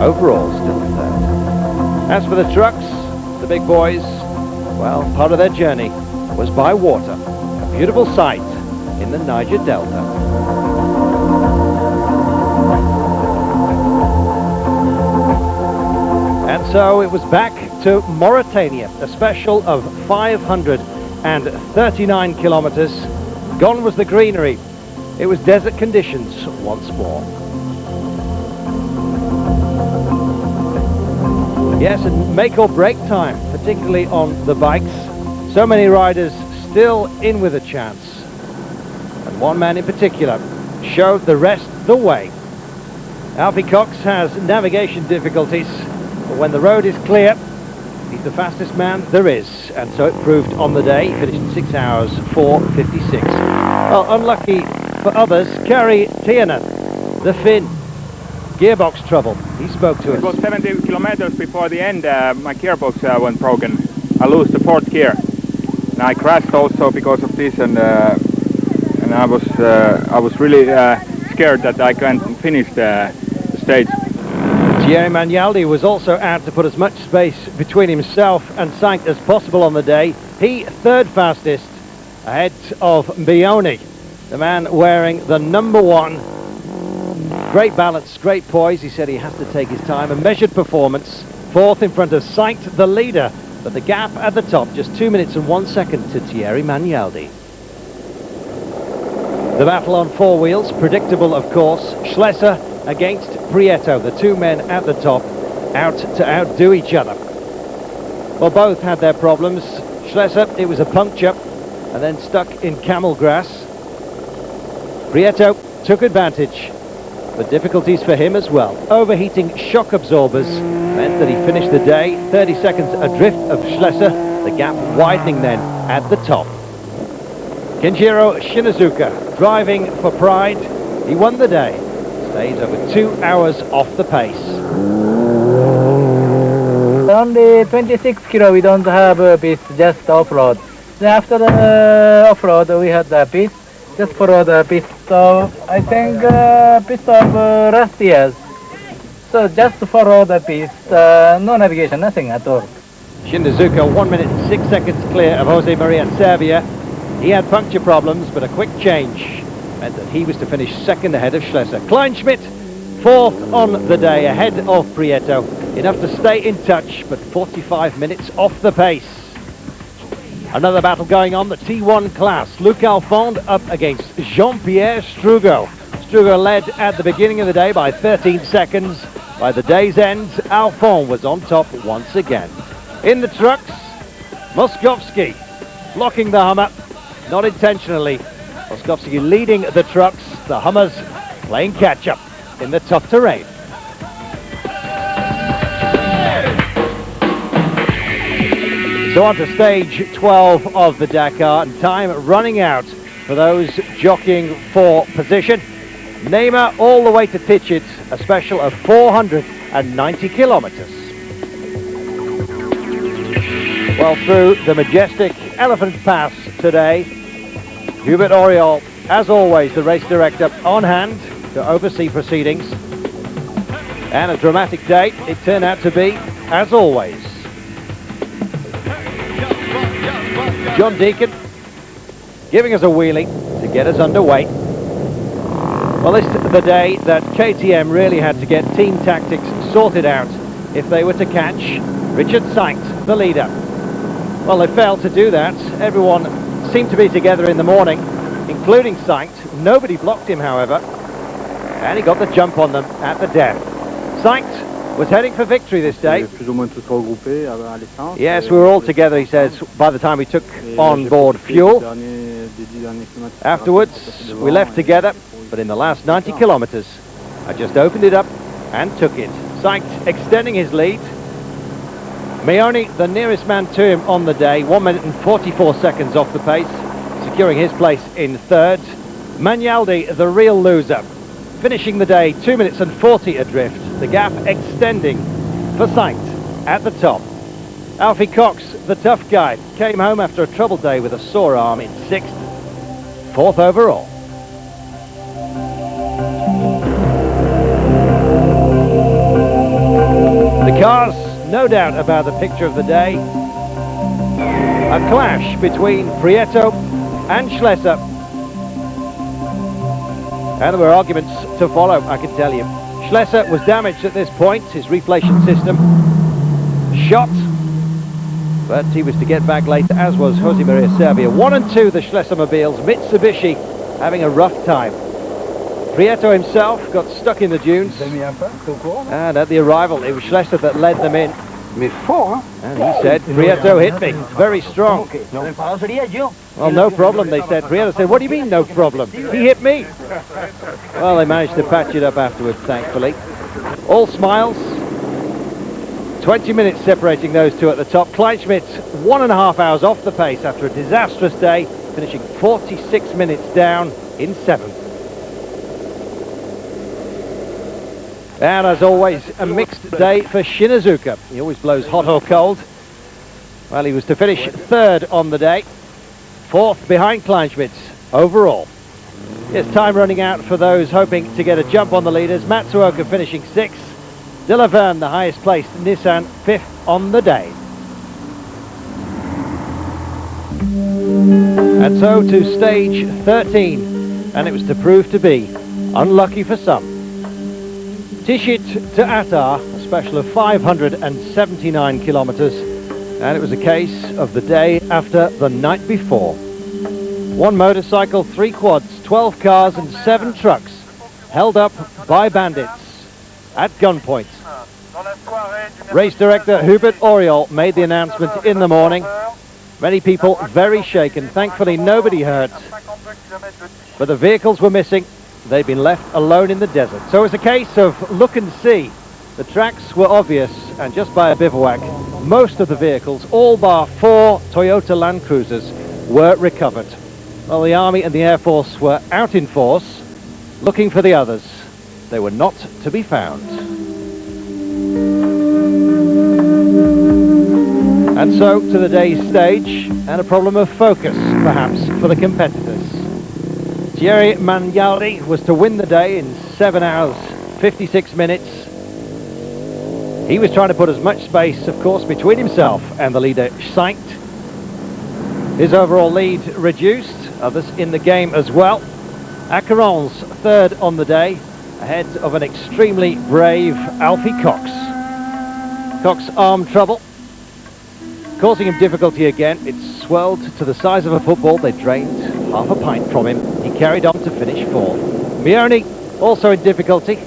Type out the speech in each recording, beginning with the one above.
overall still third. As for the trucks, the big boys, well, part of their journey was by water, a beautiful sight in the Niger Delta. And so it was back to Mauritania, a special of 539 kilometers. Gone was the greenery. It was desert conditions once more. Yes, and make or break time, particularly on the bikes. So many riders still in with a chance. And one man in particular showed the rest the way. Alfie Cox has navigation difficulties, but when the road is clear, he's the fastest man there is. And so it proved on the day. He finished in 6 hours, 4:56. Well, unlucky for others, Kari Tianen, the Finn. Gearbox trouble. He spoke to us. It was 70 kilometers before the end. My gearbox went broken. I lost the fourth gear, and I crashed also because of this. And I was really scared that I can't finish the stage. Thierry Magnaldi was also out to put as much space between himself and Sainz as possible on the day. He third fastest, ahead of Bioni, the man wearing the #1. Great balance, great poise. He said he has to take his time. A measured performance. Fourth in front of Sainz, the leader. But the gap at the top, just 2 minutes and 1 second to Thierry Magnaldi. The battle on four wheels, predictable of course. Schlesser against Prieto, the two men at the top, out to outdo each other. Well, both had their problems. Schlesser, it was a puncture, and then stuck in camel grass. Prieto took advantage. But difficulties for him as well. Overheating shock absorbers meant that he finished the day 30 seconds adrift of Schlesser, the gap widening then at the top. Kenjiro Shinazuka driving for pride. He won the day. Stays over 2 hours off the pace. Only 26 kilo we don't have a pit, just off-road. Then after the off-road we had the pit. Just follow the pit, so I think pit of last years. So just follow the pit, no navigation, nothing at all. Shinazuka 1 minute and 6 seconds clear of Jose Maria Servia. He had puncture problems, but a quick change meant that he was to finish second ahead of Schlesser. Kleinschmidt, fourth on the day, ahead of Prieto. Enough to stay in touch, but 45 minutes off the pace. Another battle going on, the T1 class. Luc Alphonse up against Jean-Pierre Strugo. Strugo led at the beginning of the day by 13 seconds. By the day's end, Alphonse was on top once again. In the trucks, Moskovski blocking the Hummer, not intentionally. Moskovski leading the trucks, the Hummers playing catch-up in the tough terrain. So on to stage 12 of the Dakar, and time running out for those jockeying for position. Neymar all the way to Tichet, a special of 490 kilometers. Well, through the majestic Elephant Pass today, Hubert Auriol, as always, the race director, on hand to oversee proceedings. And a dramatic day it turned out to be, as always. John Deacon giving us a wheelie to get us underway. Well, this is the day that KTM really had to get team tactics sorted out if they were to catch Richard Sainz, the leader. Well, they failed to do that. Everyone seemed to be together in the morning, including Sainz. Nobody blocked him, however, and he got the jump on them at the death. Sainz was heading for victory this day. Yes, we were all together, he says, by the time we took on board fuel. Afterwards, we left together, but in the last 90 kilometers, I just opened it up and took it. Sainz extending his lead. Meoni, the nearest man to him on the day, 1 minute and 44 seconds off the pace, securing his place in third. Magnaldi, the real loser, finishing the day 2 minutes and 40 adrift. The gap extending for Sainz at the top. Alfie Cox, the tough guy, came home after a troubled day with a sore arm in sixth, fourth overall. cars, no doubt about the picture of the day. A clash between Prieto and Schlesser. And there were arguments to follow, I can tell you. Schlesser was damaged at this point, his reflation system shot, but he was to get back later, as was Jose Maria Servia. 1 and 2, the Schlesser mobiles. Mitsubishi having a rough time. Prieto himself got stuck in the dunes, and at the arrival it was Schlesser that led them in. And he said, Prieto hit me, very strong. Well, no problem, they said. Prieto said, what do you mean, no problem? He hit me. Well, they managed to patch it up afterwards, thankfully. All smiles. 20 minutes separating those two at the top. Kleinschmidt, 1.5 hours off the pace after a disastrous day, finishing 46 minutes down in 7th. And as always, a mixed day for Shinazuka. He always blows hot or cold. Well, he was to finish 3rd on the day, 4th behind Kleinschmidt overall. It's time running out for those hoping to get a jump on the leaders. Matsuoka finishing 6th. De La Verne, the highest placed Nissan, 5th on the day. And so to stage 13, and it was to prove to be unlucky for some. Tishit to Attar, a special of 579 kilometers, and it was a case of the day after the night before. 1 motorcycle, 3 quads, 12 cars and 7 trucks held up by bandits at gunpoint. Race director Hubert Auriol made the announcement in the morning. Many people very shaken. Thankfully nobody hurt, but the vehicles were missing. They'd been left alone in the desert. So it's a case of look and see. The tracks were obvious, and just by a bivouac, most of the vehicles, all bar 4 Toyota Land Cruisers, were recovered. Well, the Army and the Air Force were out in force, looking for the others. They were not to be found. And so to the day's stage, and a problem of focus, perhaps, for the competitors. Thierry Magnaldi was to win the day in 7 hours, 56 minutes. He was trying to put as much space, of course, between himself and the leader, Sainz. His overall lead reduced, others in the game as well. Acaron's 3rd on the day, ahead of an extremely brave Alfie Cox. Cox arm trouble, causing him difficulty again. It swelled to the size of a football. They drained half a pint from him. He carried on to finish 4th. Mioni also in difficulty.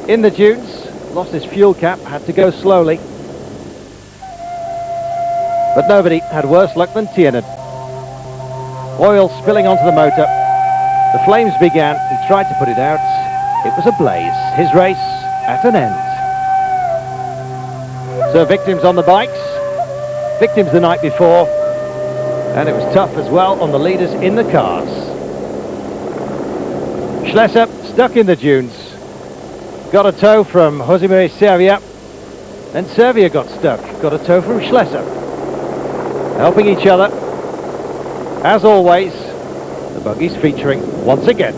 In the dunes, lost his fuel cap, had to go slowly. But nobody had worse luck than Tiernan. Oil spilling onto the motor. The flames began. He tried to put it out. It was ablaze. His race at an end. So victims on the bikes. Victims the night before. And it was tough as well on the leaders in the cars. Schlesser stuck in the dunes. Got a tow from Jose Maria Servia. Then Servia got stuck. Got a tow from Schlesser. Helping each other. As always, the buggies featuring once again.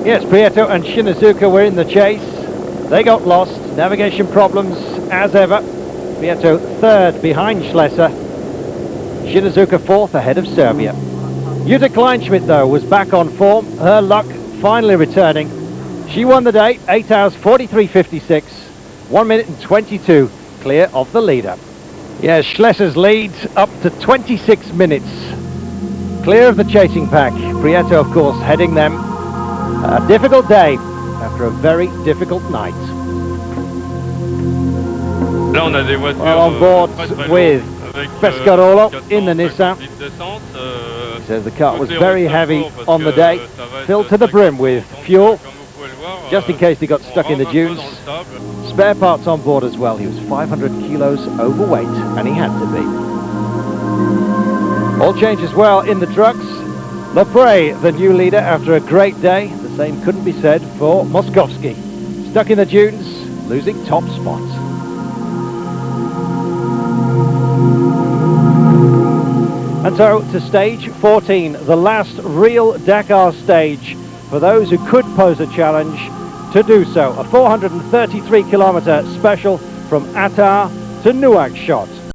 Yes, Prieto and Shinazuka were in the chase. They got lost. Navigation problems as ever. Prieto 3rd behind Schlesser. Shinazuka 4th ahead of Servia. Jutta Kleinschmidt, though, was back on form. Her luck finally returning. She won the day, 8 hours 43.56, 1 minute and 22 clear of the leader. Yes, Schlesser's lead up to 26 minutes. Clear of the chasing pack. Prieto, of course, heading them. A difficult day after a very difficult night. Well, on board with Pescarolo in the Nissan. He says the car was very heavy on the day, filled to the brim with fuel, just in case he got stuck in the dunes. Spare parts on board as well. He was 500 kilos overweight, and he had to be. All change as well in the trucks. Lepre, the new leader, after a great day. The same couldn't be said for Moskovski. Stuck in the dunes, losing top spot. And so to stage 14, the last real Dakar stage for those who could pose a challenge to do so. A 433 kilometre special from Attar to Nouakchott.